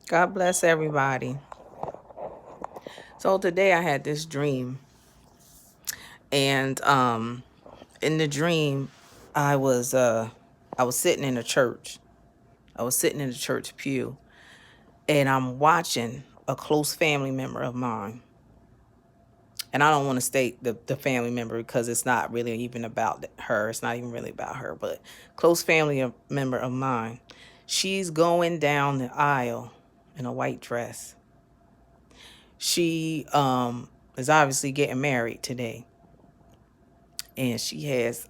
God bless everybody. So today I had this dream, and in the dream, I was uh, I was sitting in a church. I was sitting in the church pew, and I'm watching a close family member of mine. And I don't want to state the family member because it's not really even about her. It's not even really about her, but close member of mine. She's going down the aisle in a white dress. She is obviously getting married today, and she has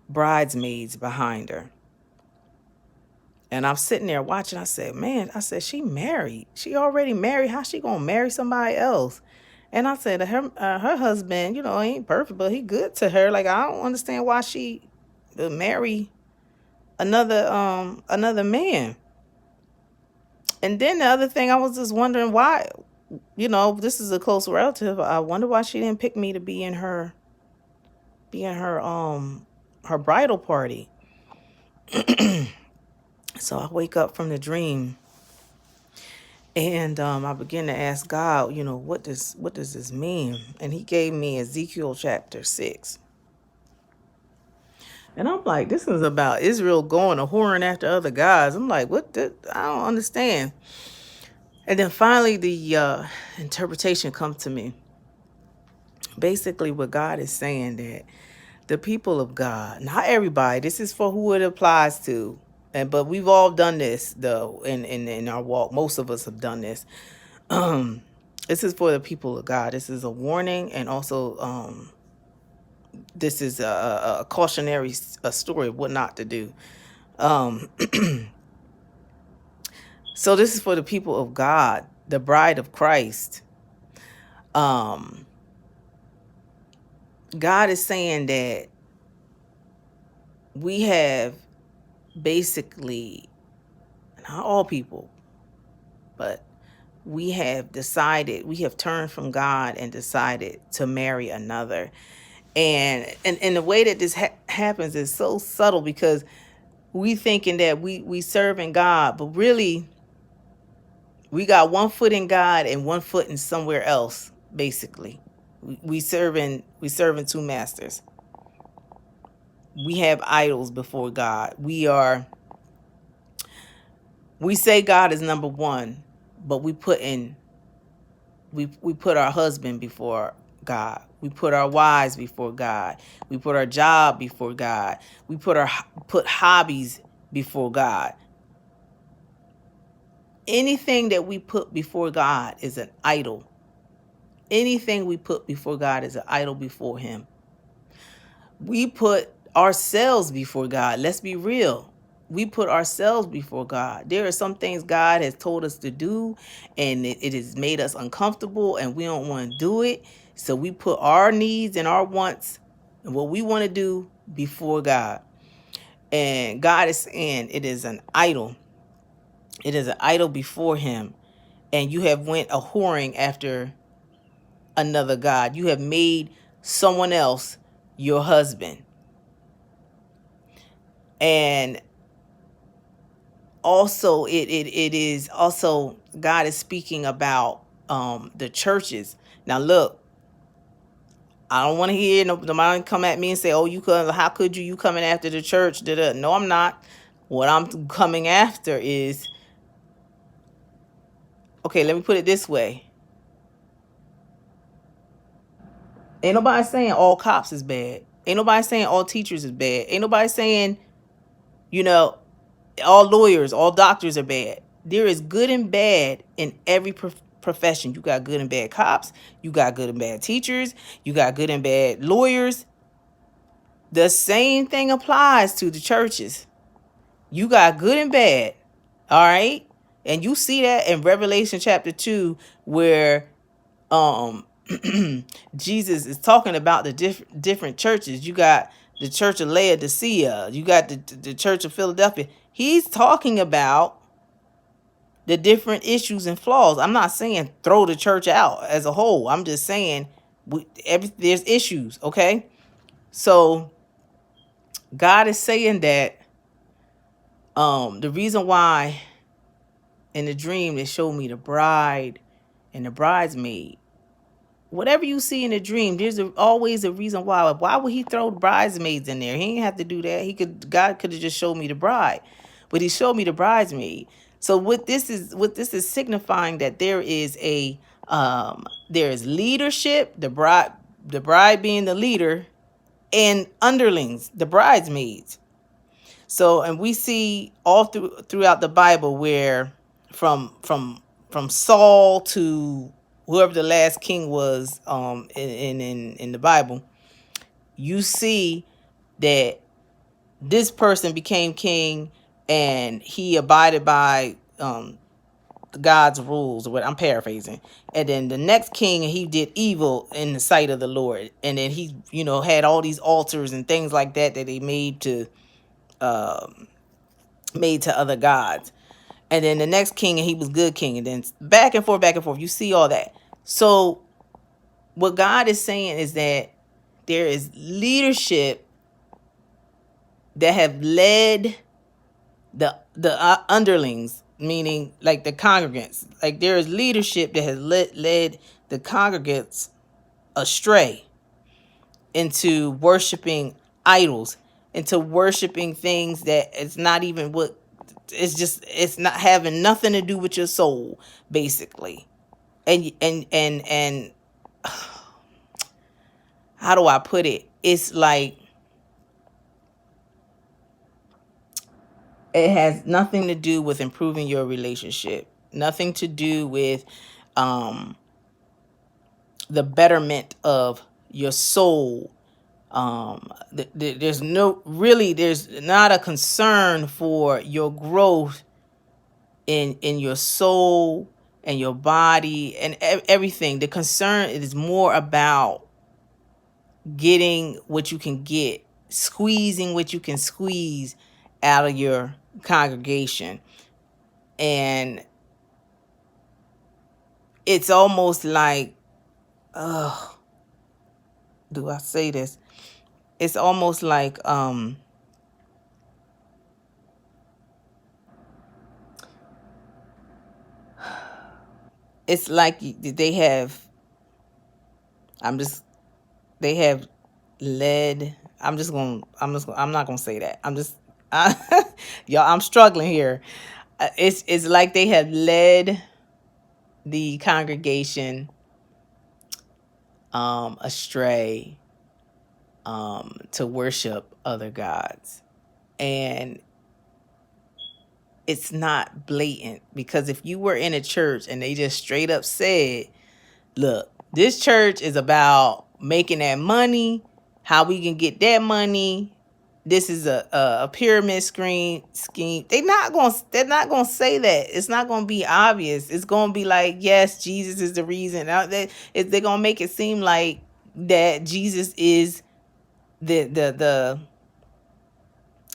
bridesmaids behind her. And I'm sitting there watching. I said, "Man," I said, "She married. She already married. How's she gonna marry somebody else?" And I said, her husband, ain't perfect, but he good to her. Like I don't understand why she would marry another man." And then the other thing, I was just wondering why. This is a close relative. I wonder why she didn't pick me to be in her bridal party. So I wake up from the dream, and I begin to ask God, what does this mean? And He gave me Ezekiel chapter 6. And I'm like, this is about Israel going a whoring after other gods. I'm like, I don't understand. And then finally the interpretation comes to me. Basically, what God is saying, that the people of God, not everybody, this is for who it applies to. But we've all done this though in our walk. Most of us have done this. Um, this is for the people of God. This is a warning, and also this is a cautionary story of what not to do. Um, so this is for the people of God, the bride of Christ. Um, God is saying that we have basically, not all people, but we have turned from God and decided to marry another. And the way that this happens is so subtle, because we thinking that we serving God, but really we got one foot in God and one foot in somewhere else. Basically, we serving two masters. We have idols before God. We say God is number one, but we put our husband before God. We put our wives before God. We put our job before God. We put hobbies before God. Anything that we put before God is an idol. Anything we put before God is an idol before Him. We put ourselves before God. Let's be real. We put ourselves before God. There are some things God has told us to do, and it has made us uncomfortable, and we don't want to do it. So we put our needs and our wants and what we want to do before God. And God is saying it is an idol. It is an idol before Him. And you have went a whoring after another God. You have made someone else your husband. And also it is also, God is speaking about the churches. Now look, I don't want to hear nobody come at me and say, "Oh, how could you coming after the church?" No, I'm not. What I'm coming after is, okay, let me put it this way. Ain't nobody saying all cops is bad. Ain't nobody saying all teachers is bad. Ain't nobody saying, you know, all lawyers, all doctors are bad. There is good and bad in every profession. You got good and bad cops. You got good and bad teachers. You got good and bad lawyers. The same thing applies to the churches. You got good and bad. All right. And you see that in Revelation chapter 2, where um Jesus is talking about the different churches. You got the church of Laodicea. You got the church of Philadelphia. He's talking about the different issues and flaws. I'm not saying throw the church out as a whole. I'm just saying there's issues, okay? So God is saying that the reason why, in the dream they showed me the bride and the bridesmaid. Whatever you see in a dream, there's always a reason why. Why would he throw the bridesmaids in there? He didn't have to do that. God could have just showed me the bride, but he showed me the bridesmaid. So what this is signifying, that there is there is leadership, the bride being the leader, and underlings, the bridesmaids. So, and we see all throughout the Bible where from Saul to whoever the last king was, in the Bible, you see that this person became king and he abided by God's rules, or what I'm paraphrasing. And then the next king, he did evil in the sight of the Lord. And then he, had all these altars and things like that they made to other gods. And then the next king, and he was good king. And then back and forth, back and forth. You see all that. So what God is saying is that there is leadership that have led the underlings, meaning like the congregants. Like there is leadership that has led the congregants astray into worshiping idols, into worshiping things that it's not even what, it's not having nothing to do with your soul, basically. And how do I put it? It's like it has nothing to do with improving your relationship, nothing to do with the betterment of your soul. There's not a concern for your growth in your soul and your body and everything. The concern is more about getting what you can get, squeezing what you can squeeze out of your congregation. And it's almost like, do I say this? It's almost like it's like they have I'm just they have led I'm not gonna say that. Y'all, I'm struggling here. It's like they have led the congregation astray, to worship other gods. And it's not blatant, because if you were in a church and they just straight up said, look, this church is about making that money, how we can get that money, this is a pyramid scheme. They're not gonna say that. It's not gonna be obvious. It's gonna be like, yes, Jesus is the reason. They're gonna make it seem like that Jesus is the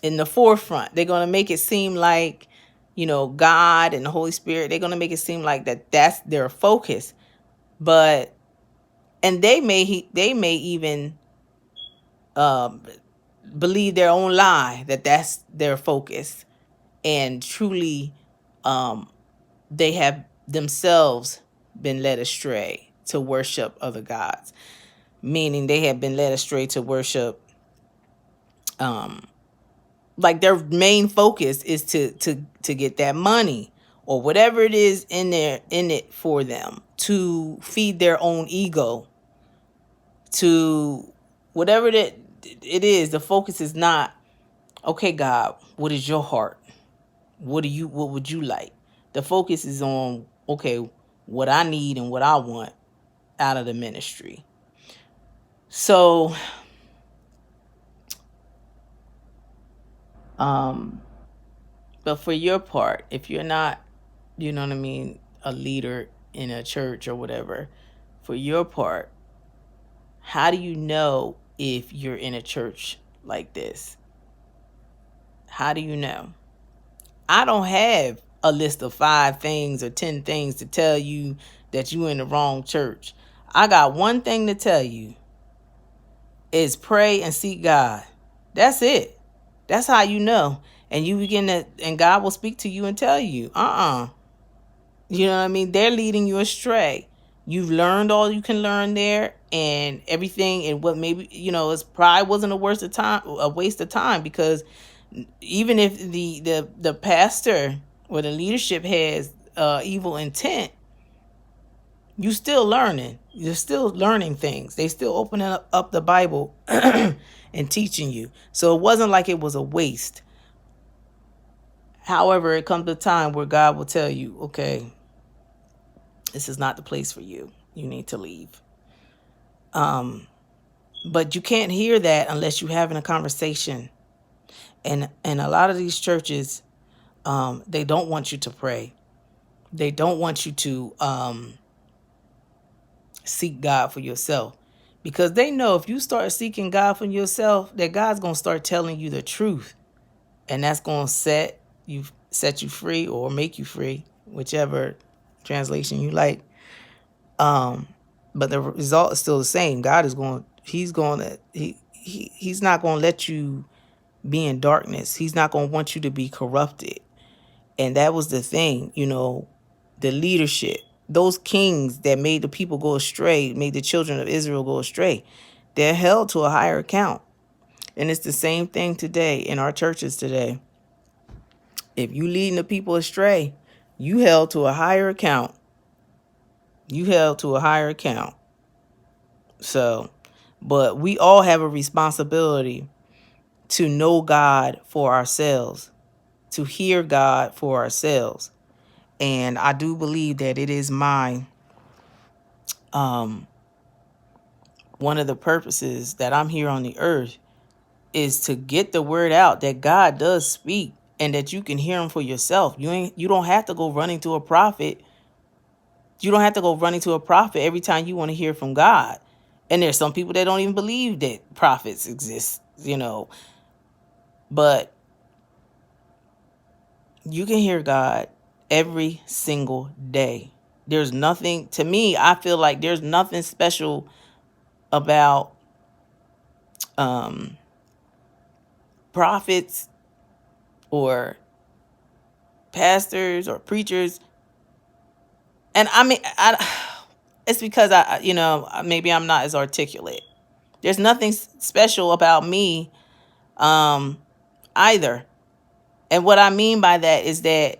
in the forefront. They're gonna make it seem like, God and the Holy Spirit. They're gonna make it seem like that's their focus. But and they may even believe their own lie, that that's their focus, and truly they have themselves been led astray to worship other gods, meaning they have been led astray to worship, like their main focus is to get that money, or whatever it is in it for them, to feed their own ego, to whatever it is. The focus is not, okay, God, what is your heart? What would you like? The focus is on, okay, what I need and what I want out of the ministry. So but for your part, if you're not, you know what I mean, a leader in a church or whatever, for your part, how do you know if you're in a church like this? How do you know? I don't have a list of 5 things or 10 things to tell you that you're in the wrong church. I got one thing to tell you, is pray and seek God. That's it. That's how you know. And you begin to, and God will speak to you and tell you, You know what I mean? They're leading you astray. You've learned all you can learn there, and everything, and what maybe, it's probably wasn't a waste of time, because even if the pastor or the leadership has evil intent, you still learning. You're still learning things. They still opening up the Bible and teaching you. So it wasn't like it was a waste. However, it comes a time where God will tell you, okay, this is not the place for you. You need to leave. But you can't hear that unless you're having a conversation. And a lot of these churches, they don't want you to pray. They don't want you to seek God for yourself, because they know if you start seeking God for yourself, that God's going to start telling you the truth, and that's going to set you free, or make you free, whichever translation you like. But the result is still the same. God is going he's not going to let you be in darkness. He's not going to want you to be corrupted. And that was the thing, the leadership, those kings that made the people go astray, made the children of Israel go astray, they're held to a higher account. And it's the same thing today in our churches today. If you leading the people astray, you held to a higher account. You held to a higher account. So, but we all have a responsibility to know God for ourselves, to hear God for ourselves. And I do believe that it is one of the purposes that I'm here on the earth is to get the word out that God does speak, and that you can hear him for yourself. You don't have to go running to a prophet. You don't have to go running to a prophet every time you want to hear from God. And there's some people that don't even believe that prophets exist, but you can hear God every single day. There's nothing, to me, I feel like there's nothing special about prophets or pastors or preachers. And I mean, it's because maybe I'm not as articulate. There's nothing special about me either. And what I mean by that is that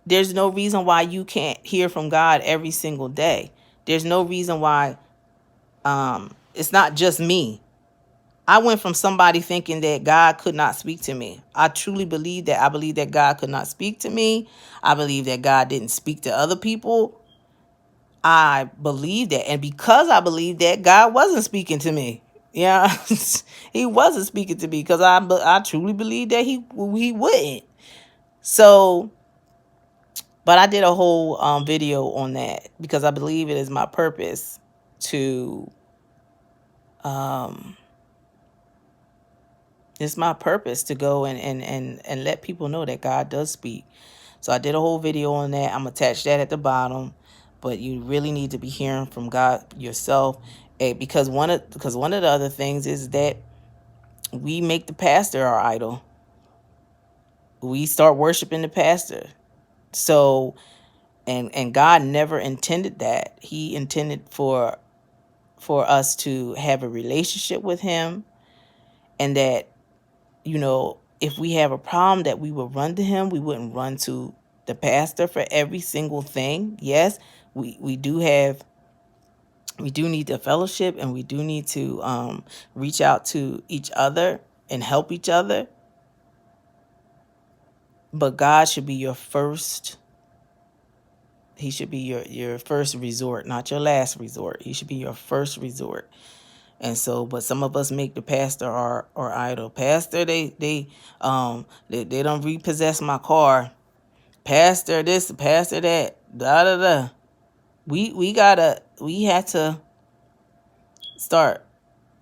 there's no reason why you can't hear from God every single day. There's no reason why it's not just me. I went from somebody thinking that God could not speak to me. I truly believe that. I believe that God could not speak to me. I believe that God didn't speak to other people. I believe that. And because I believe that, God wasn't speaking to me. Yeah, he wasn't speaking to me, because I truly believe that he wouldn't. So, but I did a whole video on that, because I believe it is my purpose to it's my purpose to go and let people know that God does speak. So I did a whole video on that. I'm attached that at the bottom. But you really need to be hearing from God yourself. Because one of the other things is that we make the pastor our idol. We start worshiping the pastor. So, and God never intended that. He intended for us to have a relationship with him, and that, if we have a problem, that we would run to him. We wouldn't run to the pastor for every single thing. Yes, we do need the fellowship, and we do need to reach out to each other and help each other. But God should be your first. He should be your first resort, not your last resort. He should be your first resort. And so, but some of us make the pastor our idol. Pastor, they don't repossess my car. Pastor this, pastor that, da da da. We had to start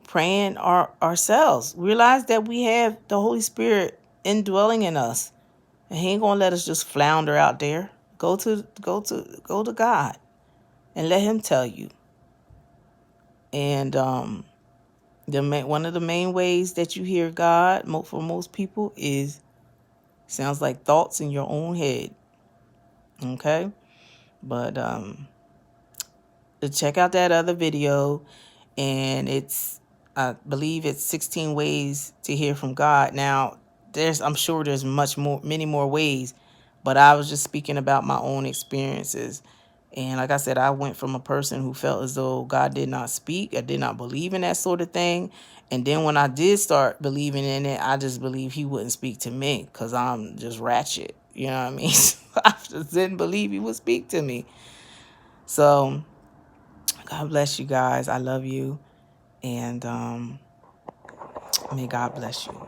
praying ourselves. Realize that we have the Holy Spirit indwelling in us, and he ain't gonna let us just flounder out there. Go to God and let him tell you. And one of the main ways that you hear God for most people sounds like thoughts in your own head. Okay, But check out that other video, and I believe it's 16 ways to hear from God. Now, I'm sure there's many more ways, but I was just speaking about my own experiences. And like I said, I went from a person who felt as though God did not speak. I did not believe in that sort of thing. And then when I did start believing in it, I just believed he wouldn't speak to me because I'm just ratchet. You know what I mean? I just didn't believe he would speak to me. So God bless you guys. I love you. And may God bless you.